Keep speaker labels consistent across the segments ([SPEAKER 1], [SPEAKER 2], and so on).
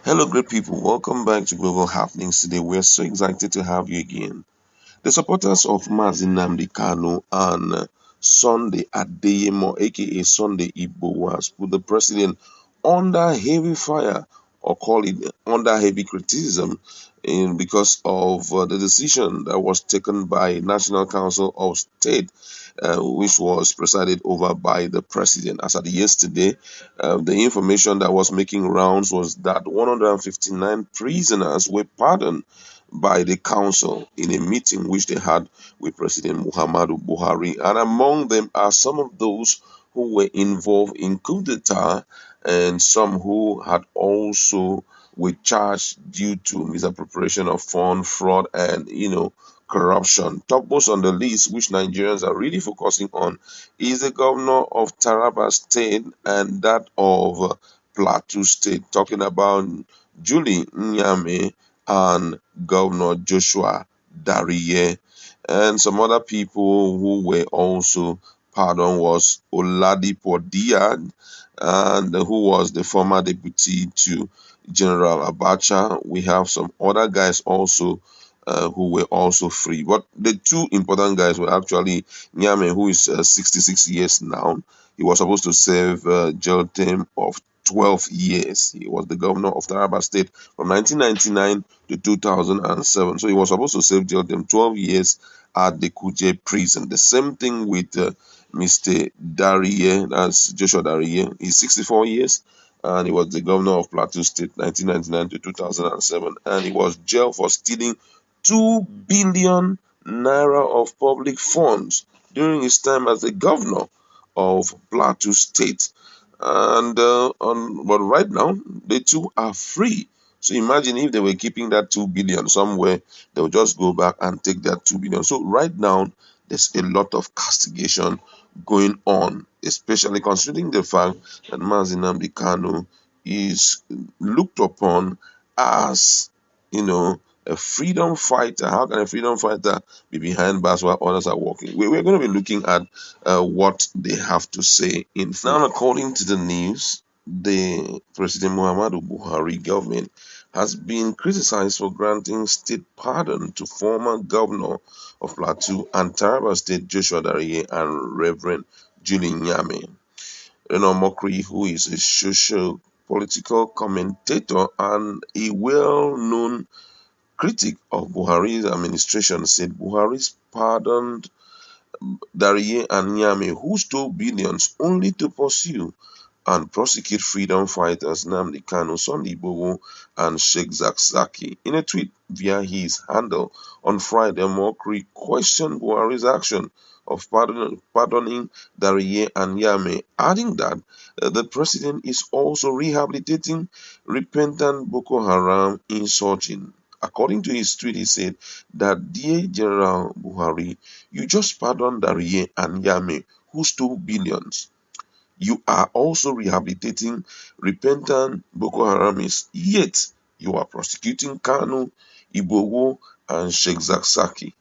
[SPEAKER 1] Hello, great people. Welcome back to Global Happenings. Today, we're so excited to have you again. The supporters of Nnamdi Kanu and Sunday Adeyemo, aka Sunday Igboho, has put the president under heavy fire, or call it under heavy criticism, because of the decision that was taken by National Council of State, which was presided over by the president. As at yesterday, the information that was making rounds was that 159 prisoners were pardoned by the council in a meeting which they had with President Muhammadu Buhari. And among them are some of those who were involved in coup d'etat and some who had also were charged due to misappropriation of fund, fraud, and corruption. Topmost on the list, which Nigerians are really focusing on, is the governor of Taraba State and that of Plateau State, talking about Julie Nyame and Governor Joshua Dariye. And some other people who were also pardoned was Oladipo Diad, and who was the former deputy to General Abacha. We have some other guys also who were also free. But the two important guys were actually Nyame, who is 66 years now. He was supposed to serve a jail term of 12 years. He was the governor of Taraba State from 1999 to 2007. So he was supposed to serve jail term 12 years at the Kuje prison. The same thing with Mr. Dariye, that's Joshua Dariye. He's 64 years and he was the governor of Plateau State 1999 to 2007. And he was jailed for stealing 2 billion naira of public funds during his time as the governor of Plateau State. And but right now, the two are free. So imagine if they were keeping that 2 billion somewhere, they'll just go back and take that 2 billion. So right now, there's a lot of castigation going on, especially considering the fact that Nnamdi Kanu is looked upon as, a freedom fighter. How can a freedom fighter be behind bars while others are walking? We're going to be looking at what they have to say in full. Now, according to the news, the President Muhammadu Buhari government has been criticized for granting state pardon to former governor of Plateau and Taraba State Joshua Dariye and Reverend Julie Nyame. Mokri, who is a social political commentator and a well-known critic of Buhari's administration, said Buhari's pardoned Dariye and Nyame, who stole billions only to pursue and prosecute freedom fighters Nnamdi Kanu, Sunday Igboho, and Sheikh Zakzaki. In a tweet via his handle on Friday, Mokri questioned Buhari's action of pardoning Dariye and Nyame, adding that the president is also rehabilitating repentant Boko Haram insurgents. According to his tweet, he said that, "Dear General Buhari, you just pardoned Dariye and Nyame, who stole billions. You are also rehabilitating repentant Boko Haramists, yet you are prosecuting Kanu, Igboho, and Sheikh Zakzaki.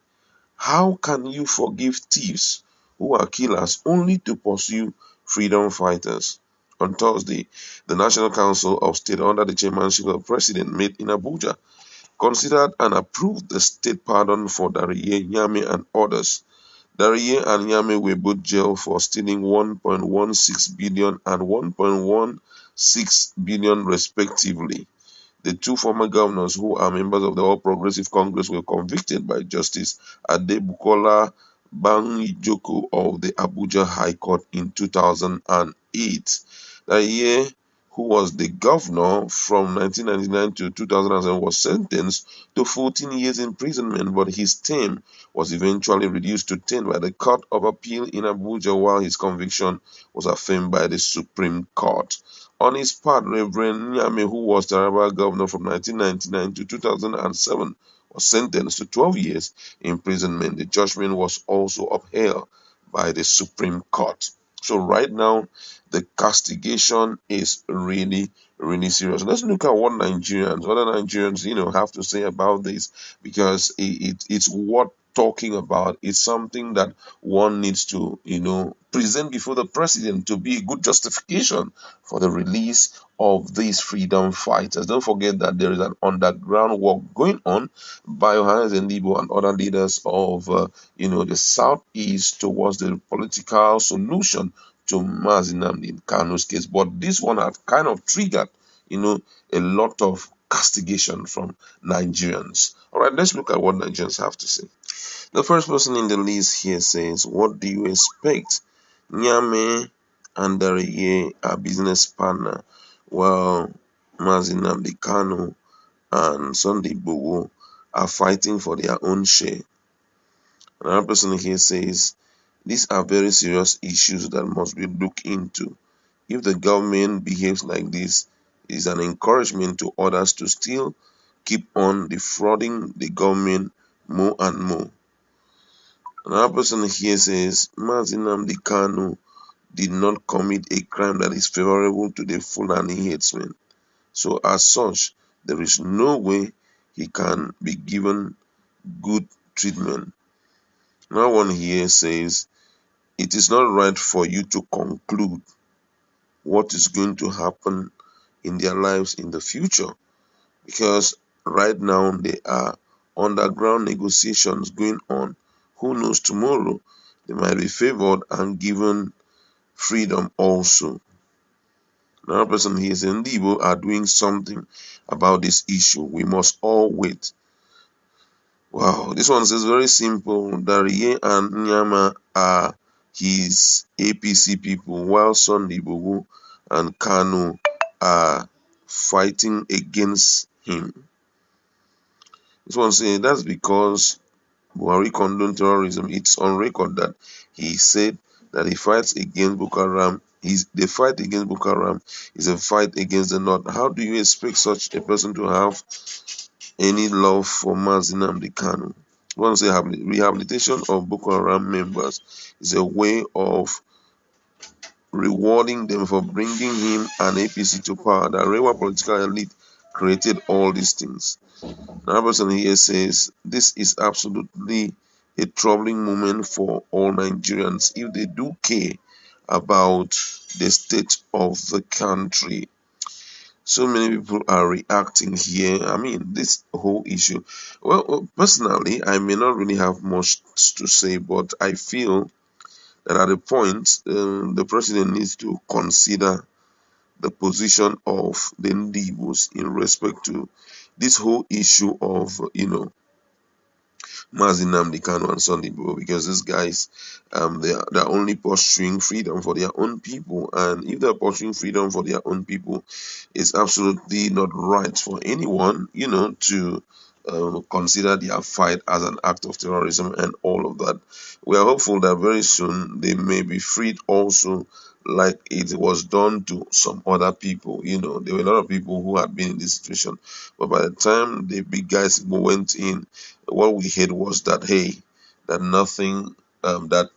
[SPEAKER 1] How can you forgive thieves who are killers only to pursue freedom fighters?" On Thursday, the National Council of State, under the chairmanship of the President, met in Abuja, considered and approved the state pardon for Dariye, Nyame, and others. Dariye and Nyame were both jailed for stealing 1.16 billion and 1.16 billion respectively. The two former governors, who are members of the All Progressive Congress, were convicted by Justice Adebukola Banjoko of the Abuja High Court in 2008. Dariye, who was the governor from 1999 to 2007, was sentenced to 14 years imprisonment, but his term was eventually reduced to 10 by the Court of Appeal in Abuja, while his conviction was affirmed by the Supreme Court. On his part, Reverend Nyame, who was Taraba governor from 1999 to 2007, was sentenced to 12 years imprisonment. The judgment was also upheld by the Supreme Court. So right now, the castigation is really, really serious. Let's look at what other Nigerians, have to say about this, because it's worth talking about. It's something that one needs to, present before the president to be a good justification for the release of these freedom fighters. Don't forget that there is an underground work going on by Johannes and Igboho and other leaders of the southeast towards the political solution to Mazi Nnamdi Kanu's case. But this one had kind of triggered a lot of castigation from Nigerians. All right, let's look at what Nigerians have to say. The first person in the list here says, "What do you expect? Nyame and Dariye are business partner, while Mazi Nnamdi Kanu and Sunday Igboho are fighting for their own share." Another person here says, "These are very serious issues that must be looked into. If the government behaves like this, it is an encouragement to others to still keep on defrauding the government more and more." Another person here says, "Mazi Nnamdi Kanu did not commit a crime that is favorable to the Fulani headsmen. So as such, there is no way he can be given good treatment." Another one here says, "It is not right for you to conclude what is going to happen in their lives in the future, because right now there are underground negotiations going on. Who knows, tomorrow they might be favored and given freedom also." Another person here is, "Igbo are doing something about this issue. We must all wait." Wow, this one says very simple. Dariye and Nyama are his APC people, while Sunday Igboho and Kanu are fighting against him. This one says that's because Buhari condoned terrorism. It's on record that he said that he fights against Boko Haram. The fight against Boko Haram is a fight against the North. How do you expect such a person to have any love for Mazi Nnamdi Kanu? One say rehabilitation of Boko Haram members is a way of rewarding them for bringing him and APC to power. The Rewa political elite created all these things. Another person here says, "This is absolutely a troubling moment for all Nigerians if they do care about the state of the country." So many people are reacting here. I mean, this whole issue. Well, personally, I may not really have much to say, but I feel that at a point, the president needs to consider the position of the Igbos in respect to this whole issue of, Mazi Nnamdi Kanu and Sunday Igboho, because these guys, they're only pursuing freedom for their own people, and if they're pursuing freedom for their own people, it's absolutely not right for anyone, to consider their fight as an act of terrorism and all of that. We are hopeful that very soon they may be freed also, like it was done to some other people. There were a lot of people who had been in this situation, but by the time the big guys went in, what we heard was that, hey, that nothing, that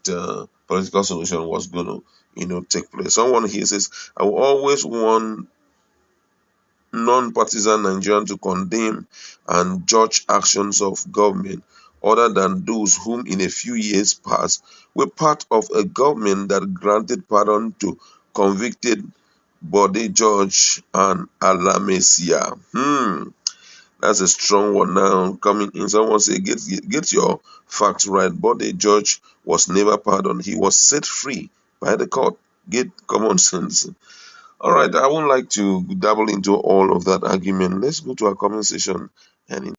[SPEAKER 1] political solution was going to take place. Someone here says, "I will always want non-partisan Nigerians to condemn and judge actions of government other than those whom in a few years past were part of a government that granted pardon to convicted Bode George and Alamesia." That's a strong one now coming in. Someone say, get your facts right. Bode George was never pardoned. He was set free by the court. Get common sense. All right, I won't like to dabble into all of that argument. Let's go to our comment section and